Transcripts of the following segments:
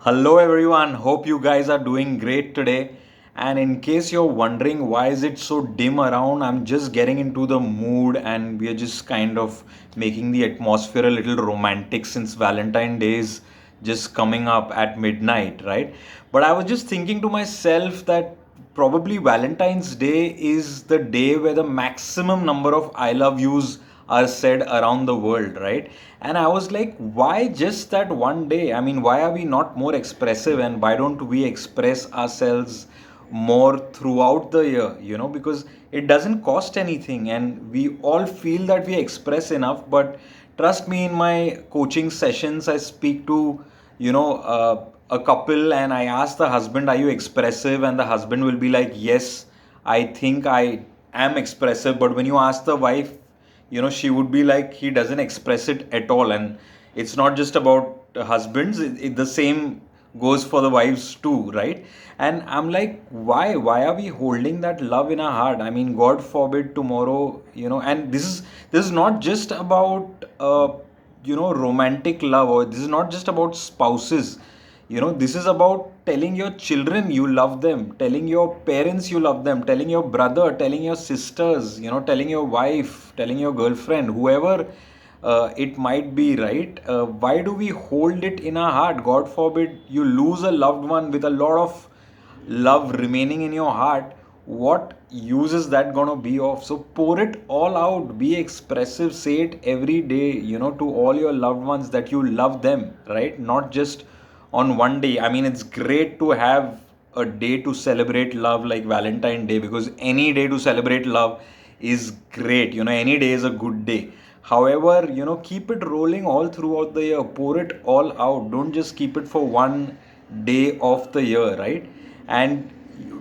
Hello everyone, hope you guys are doing great today. And in case you're wondering why is it so dim around, I'm just getting into the mood and we are just kind of making the atmosphere a little romantic since Valentine Day is just coming up at midnight, right? But I was just thinking to myself that probably Valentine's Day is the day where the maximum number of I love yous are said around the world, right? And I was like, why just that one day? I mean, why are we not more expressive and why don't we express ourselves more throughout the year? Because it doesn't cost anything and we all feel that we express enough. But trust me, in my coaching sessions, I speak to, a couple and I ask the husband, are you expressive? And the husband will be like, yes, I think I am expressive. But when you ask the wife, she would be like, he doesn't express it at all. And it's not just about husbands, the same goes for the wives too, right? And I'm like, why are we holding that love in our heart? I mean, god forbid tomorrow, and this is not just about romantic love, or this is not just about spouses. This is about telling your children you love them, telling your parents you love them, telling your brother, telling your sisters, telling your wife, telling your girlfriend, whoever it might be, right? Why do we hold it in our heart? God forbid you lose a loved one with a lot of love remaining in your heart. What use is that gonna be of? So pour it all out, be expressive, say it every day, to all your loved ones that you love them, right? Not just on one day. I mean, it's great to have a day to celebrate love like Valentine Day, because any day to celebrate love is great. Any day is a good day. However, keep it rolling all throughout the year. Pour it all out. Don't just keep it for one day of the year, right? And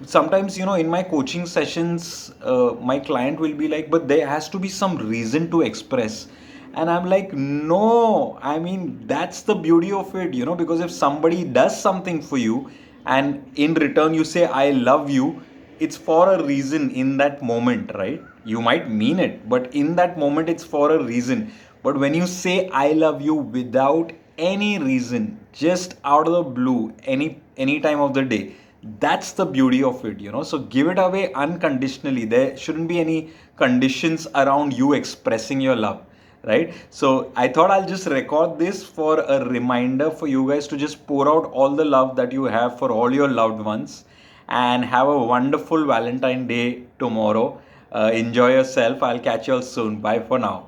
sometimes, in my coaching sessions, my client will be like, but there has to be some reason to express. And I'm like, no, I mean, that's the beauty of it, because if somebody does something for you and in return you say, I love you, it's for a reason in that moment, right? You might mean it, but in that moment, it's for a reason. But when you say, I love you without any reason, just out of the blue, any time of the day, that's the beauty of it, so give it away unconditionally. There shouldn't be any conditions around you expressing your love, right? So I thought I'll just record this for a reminder for you guys to just pour out all the love that you have for all your loved ones, and have a wonderful Valentine Day tomorrow. Enjoy yourself. I'll catch you all soon. Bye for now.